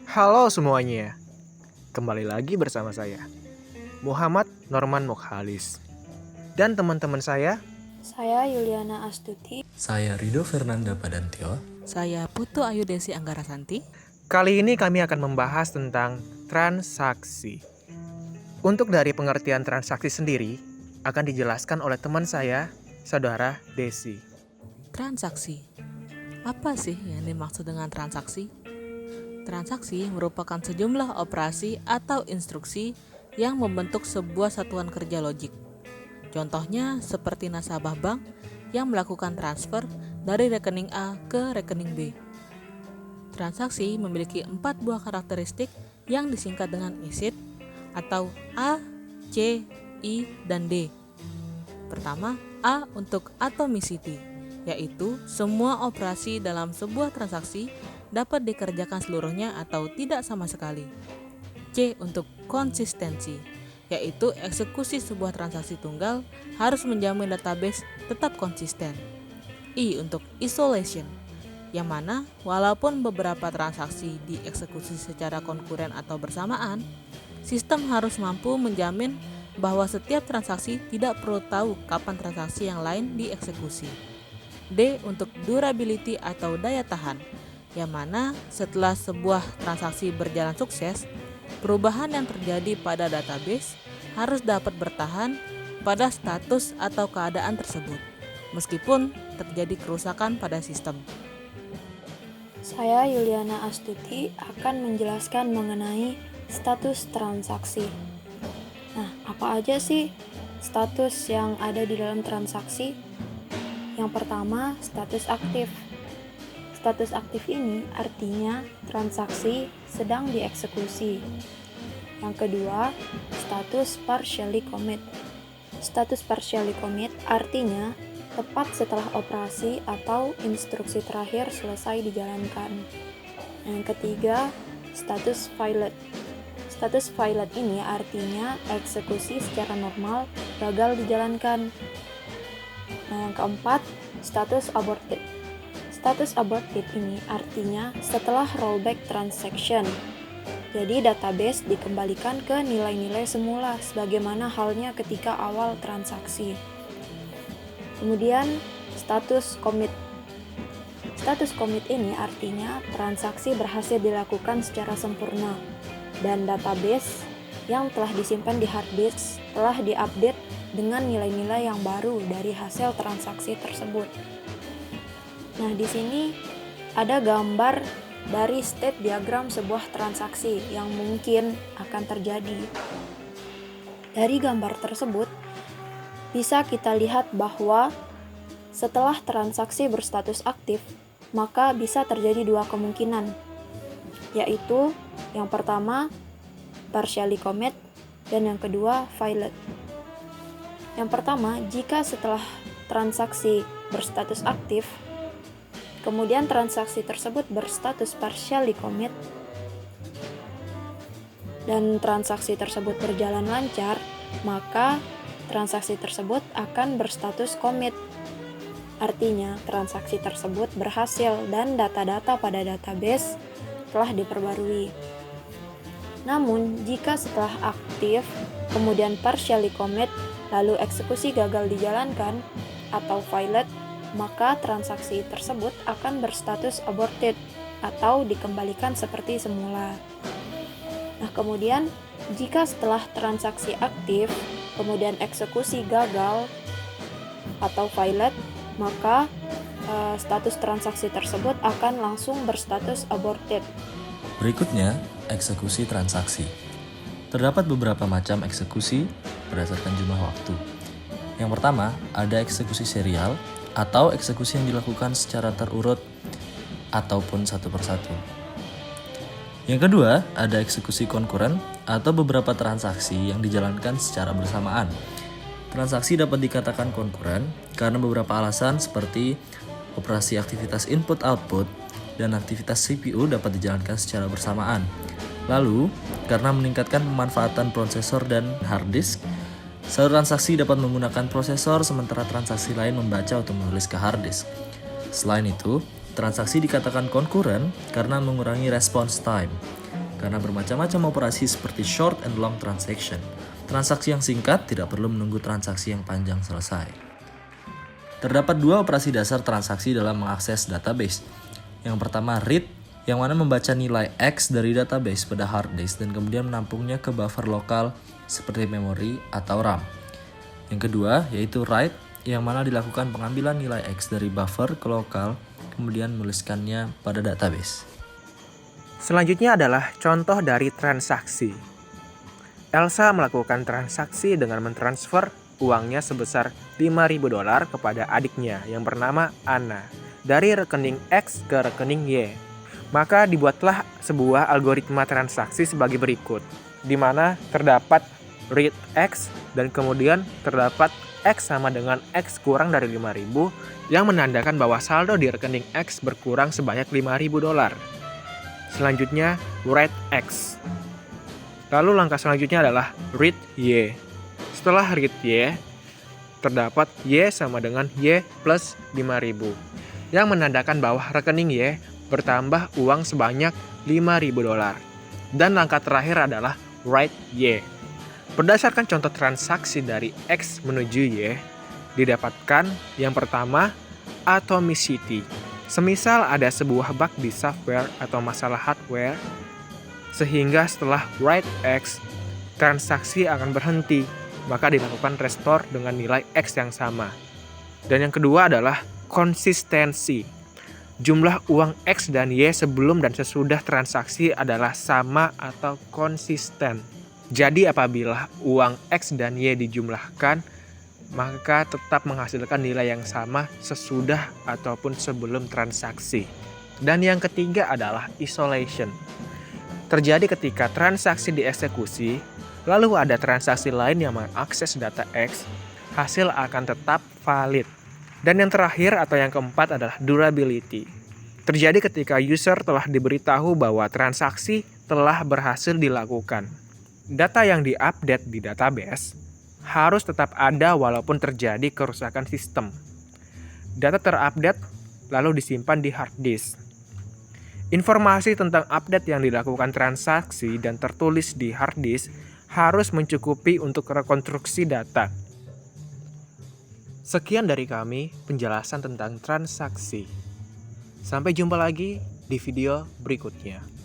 Halo semuanya, kembali lagi bersama saya, Muhammad Norman Mokhalis. Dan teman-teman Saya Yuliana Astuti. Saya Rido Fernanda Padantio. Saya Putu Ayu Desi Anggarasanti. kali ini kami akan membahas tentang transaksi. Untuk dari pengertian transaksi sendiri, akan dijelaskan oleh teman saya, Saudara Desi. Transaksi. Apa sih yang dimaksud dengan transaksi? Transaksi merupakan sejumlah operasi atau instruksi yang membentuk sebuah satuan kerja logik. Contohnya seperti nasabah bank yang melakukan transfer dari rekening A ke rekening B. Transaksi memiliki 4 buah karakteristik yang disingkat dengan ACID atau A, C, I, dan D. Pertama, A untuk atomicity, yaitu semua operasi dalam sebuah transaksi dapat dikerjakan seluruhnya atau tidak sama sekali. C untuk konsistensi, yaitu eksekusi sebuah transaksi tunggal harus menjamin database tetap konsisten. I untuk isolation, yang mana walaupun beberapa transaksi dieksekusi secara konkuren atau bersamaan, sistem harus mampu menjamin bahwa setiap transaksi tidak perlu tahu kapan transaksi yang lain dieksekusi. D untuk durability atau daya tahan, yang mana setelah sebuah transaksi berjalan sukses, perubahan yang terjadi pada database harus dapat bertahan pada status atau keadaan tersebut, meskipun terjadi kerusakan pada sistem. Saya Yuliana Astuti akan menjelaskan mengenai status transaksi. Nah, apa aja sih status yang ada di dalam transaksi? Yang pertama, status aktif. Status aktif ini artinya transaksi sedang dieksekusi. Yang kedua, status partially commit. Status partially commit artinya tepat setelah operasi atau instruksi terakhir selesai dijalankan. Yang ketiga, status violet. Status violet ini artinya eksekusi secara normal gagal dijalankan. Nah, yang keempat, status aborted. Status aborted ini artinya setelah rollback transaction. Jadi database dikembalikan ke nilai-nilai semula sebagaimana halnya ketika awal transaksi. Kemudian status commit. Status commit ini artinya transaksi berhasil dilakukan secara sempurna dan database yang telah disimpan di hard disk telah diupdate dengan nilai-nilai yang baru dari hasil transaksi tersebut. Nah, di sini ada gambar dari state diagram sebuah transaksi yang mungkin akan terjadi. Dari gambar tersebut, bisa kita lihat bahwa setelah transaksi berstatus aktif, maka bisa terjadi dua kemungkinan, yaitu yang pertama, partially commit, dan yang kedua, violet. Yang pertama, jika setelah transaksi berstatus aktif, kemudian transaksi tersebut berstatus partially commit, dan transaksi tersebut berjalan lancar, maka transaksi tersebut akan berstatus commit. Artinya, transaksi tersebut berhasil dan data-data pada database telah diperbarui. Namun, jika setelah aktif, kemudian partially commit, lalu eksekusi gagal dijalankan atau violet, maka transaksi tersebut akan berstatus aborted atau dikembalikan seperti semula. Nah, kemudian jika setelah transaksi aktif, kemudian eksekusi gagal atau violet, maka status transaksi tersebut akan langsung berstatus aborted. Berikutnya, eksekusi transaksi. Terdapat beberapa macam eksekusi berdasarkan jumlah waktu. Yang pertama, ada eksekusi serial atau eksekusi yang dilakukan secara terurut ataupun satu persatu. Yang kedua, ada eksekusi konkuren atau beberapa transaksi yang dijalankan secara bersamaan. Transaksi dapat dikatakan konkuren karena beberapa alasan seperti operasi aktivitas input-output dan aktivitas CPU dapat dijalankan secara bersamaan. Lalu, karena meningkatkan pemanfaatan prosesor dan hard disk, satu transaksi dapat menggunakan prosesor sementara transaksi lain membaca atau menulis ke hard disk. Selain itu, transaksi dikatakan konkuren karena mengurangi response time. karena bermacam-macam operasi seperti short and long transaction. Transaksi yang singkat tidak perlu menunggu transaksi yang panjang selesai. Terdapat dua operasi dasar transaksi dalam mengakses database. Yang pertama read, yang mana membaca nilai X dari database pada hard disk dan kemudian menampungnya ke buffer lokal seperti memori atau RAM. Yang kedua yaitu write, yang mana dilakukan pengambilan nilai X dari buffer ke lokal kemudian menuliskannya pada database. Selanjutnya adalah contoh dari transaksi. Elsa melakukan transaksi dengan mentransfer uangnya sebesar $5.000 kepada adiknya yang bernama Anna dari rekening X ke rekening Y. Maka dibuatlah sebuah algoritma transaksi sebagai berikut, di mana terdapat read X dan kemudian terdapat X sama dengan X kurang dari 5.000 yang menandakan bahwa saldo di rekening X berkurang sebanyak $5.000. Selanjutnya write X. Lalu langkah selanjutnya adalah read Y. Setelah read Y, terdapat Y sama dengan Y plus 5.000 yang menandakan bahwa rekening Y bertambah uang sebanyak $5.000. Dan langkah terakhir adalah write Y. Berdasarkan contoh transaksi dari X menuju Y, didapatkan yang pertama atomicity. Semisal ada sebuah bug di software atau masalah hardware, sehingga setelah write X, transaksi akan berhenti, maka dilakukan restore dengan nilai X yang sama. Dan yang kedua adalah konsistensi. Jumlah uang X dan Y sebelum dan sesudah transaksi adalah sama atau konsisten. Jadi apabila uang X dan Y dijumlahkan, maka tetap menghasilkan nilai yang sama sesudah ataupun sebelum transaksi. Dan yang ketiga adalah isolation. Terjadi ketika transaksi dieksekusi, lalu ada transaksi lain yang mengakses data X, hasil akan tetap valid. Dan yang terakhir atau yang keempat adalah durability. Terjadi ketika user telah diberitahu bahwa transaksi telah berhasil dilakukan. Data yang diupdate di database harus tetap ada walaupun terjadi kerusakan sistem. Data terupdate lalu disimpan di hard disk. Informasi tentang update yang dilakukan transaksi dan tertulis di hard disk harus mencukupi untuk rekonstruksi data. Sekian dari kami penjelasan tentang transaksi. Sampai jumpa lagi di video berikutnya.